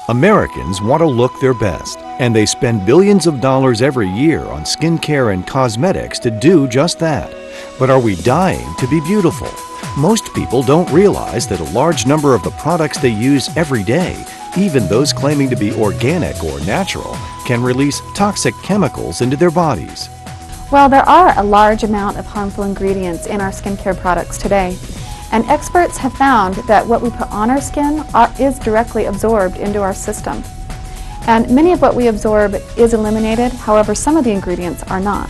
Americans want to look their best, and they spend billions of dollars every year on skincare and cosmetics to do just that. But are we dying to be beautiful? Most people don't realize that a large number of the products they use every day, even those claiming to be organic or natural, can release toxic chemicals into their bodies. Well, there are a large amount of harmful ingredients in our skincare products today. And experts have found that what we put on our skin is directly absorbed into our system. And many of what we absorb is eliminated, however, some of the ingredients are not.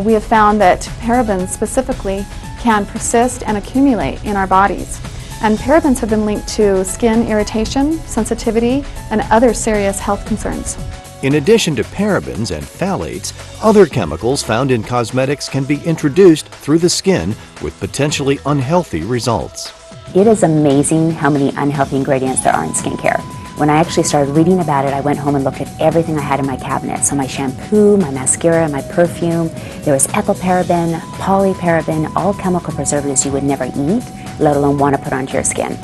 We have found that parabens specifically can persist and accumulate in our bodies. And parabens have been linked to skin irritation, sensitivity, and other serious health concerns. In addition to parabens and phthalates, other chemicals found in cosmetics can be introduced through the skin with potentially unhealthy results. It is amazing how many unhealthy ingredients there are in skincare. When I actually started reading about it, I went home and looked at everything I had in my cabinet. So my shampoo, my mascara, my perfume, there was ethylparaben, polyparaben, all chemical preservatives you would never eat, let alone want to put onto your skin.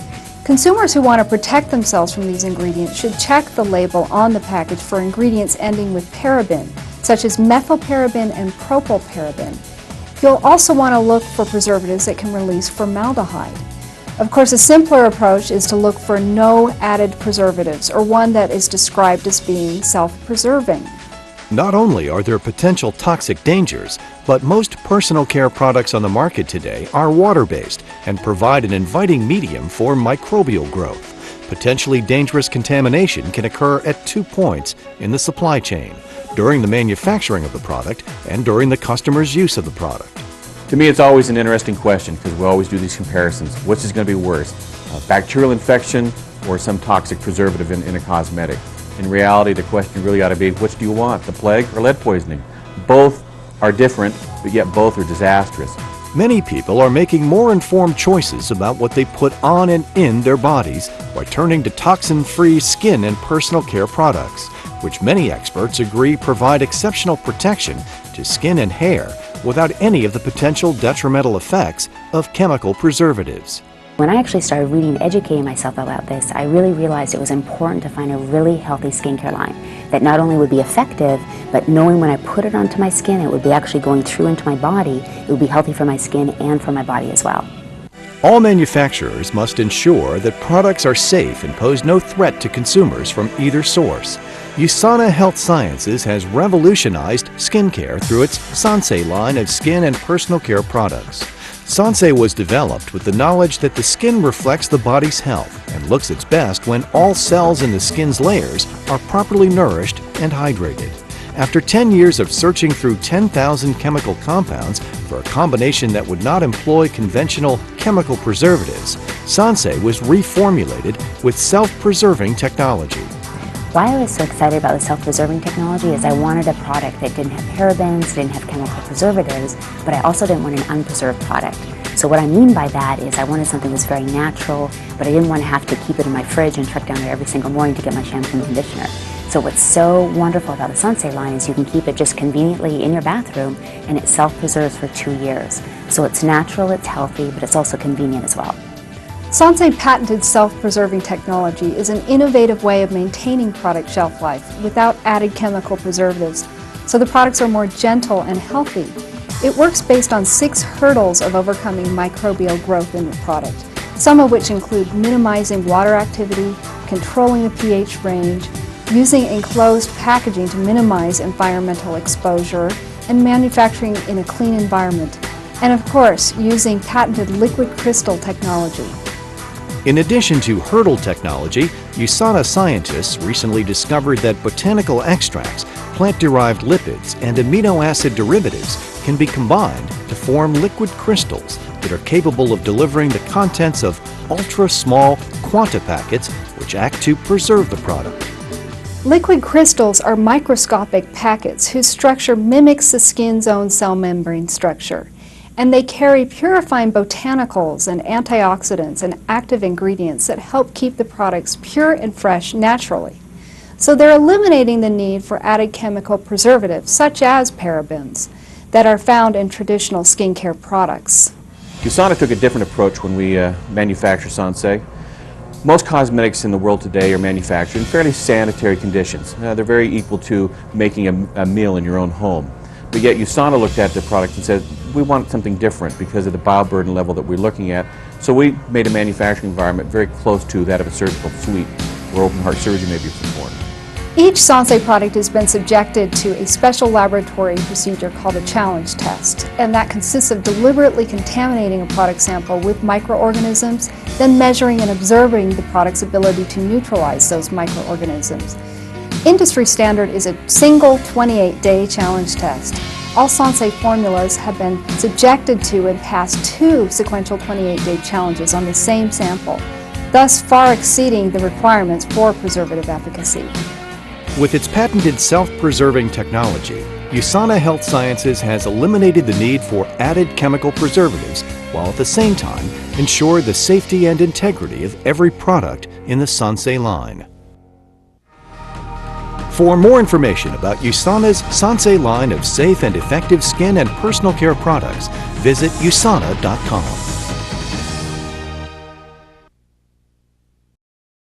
Consumers who want to protect themselves from these ingredients should check the label on the package for ingredients ending with paraben, such as methylparaben and propylparaben. You'll also want to look for preservatives that can release formaldehyde. Of course, a simpler approach is to look for no added preservatives, or one that is described as being self-preserving. Not only are there potential toxic dangers, but most personal care products on the market today are water-based and provide an inviting medium for microbial growth. Potentially dangerous contamination can occur at 2 points in the supply chain: during the manufacturing of the product and during the customer's use of the product. To me, it's always an interesting question because we always do these comparisons. Which is going to be worse, a bacterial infection or some toxic preservative in a cosmetic? In reality, the question really ought to be, which do you want, the plague or lead poisoning? Both are different, but yet both are disastrous. Many people are making more informed choices about what they put on and in their bodies by turning to toxin-free skin and personal care products, which many experts agree provide exceptional protection to skin and hair without any of the potential detrimental effects of chemical preservatives. When I actually started reading and educating myself about this, I really realized it was important to find a really healthy skincare line that not only would be effective, but knowing when I put it onto my skin, it would be actually going through into my body, it would be healthy for my skin and for my body as well. All manufacturers must ensure that products are safe and pose no threat to consumers from either source. USANA Health Sciences has revolutionized skincare through its Sensei line of skin and personal care products. Sensei was developed with the knowledge that the skin reflects the body's health and looks its best when all cells in the skin's layers are properly nourished and hydrated. After 10 years of searching through 10,000 chemical compounds for a combination that would not employ conventional chemical preservatives, Sensei was reformulated with self-preserving technology. Why I was so excited about the self-preserving technology is I wanted a product that didn't have parabens, didn't have chemical preservatives, but I also didn't want an unpreserved product. So what I mean by that is I wanted something that was very natural, but I didn't want to have to keep it in my fridge and truck down there every single morning to get my shampoo and conditioner. So what's so wonderful about the Sensei line is you can keep it just conveniently in your bathroom and it self-preserves for 2 years. So it's natural, it's healthy, but it's also convenient as well. Sensei patented self-preserving technology is an innovative way of maintaining product shelf life without added chemical preservatives, so the products are more gentle and healthy. It works based on 6 hurdles of overcoming microbial growth in the product, some of which include minimizing water activity, controlling the pH range, using enclosed packaging to minimize environmental exposure, and manufacturing in a clean environment, and of course, using patented liquid crystal technology. In addition to hurdle technology, USANA scientists recently discovered that botanical extracts, plant-derived lipids, and amino acid derivatives can be combined to form liquid crystals that are capable of delivering the contents of ultra-small quanta packets which act to preserve the product. Liquid crystals are microscopic packets whose structure mimics the skin's own cell membrane structure, and they carry purifying botanicals and antioxidants and active ingredients that help keep the products pure and fresh naturally. So they're eliminating the need for added chemical preservatives, such as parabens, that are found in traditional skincare products. USANA took a different approach when we manufacture Sensei. Most cosmetics in the world today are manufactured in fairly sanitary conditions. They're very equal to making a meal in your own home. But yet USANA looked at the product and said, we want something different because of the bioburden level that we're looking at. So we made a manufacturing environment very close to that of a surgical suite where open heart surgery may be performed. Each Sensei product has been subjected to a special laboratory procedure called a challenge test, and that consists of deliberately contaminating a product sample with microorganisms, then measuring and observing the product's ability to neutralize those microorganisms. Industry standard is a single 28-day challenge test. All Sensei formulas have been subjected to and passed 2 sequential 28-day challenges on the same sample, thus far exceeding the requirements for preservative efficacy. With its patented self-preserving technology, USANA Health Sciences has eliminated the need for added chemical preservatives while at the same time ensure the safety and integrity of every product in the Sensei line. For more information about USANA's Sensei line of safe and effective skin and personal care products, visit usana.com.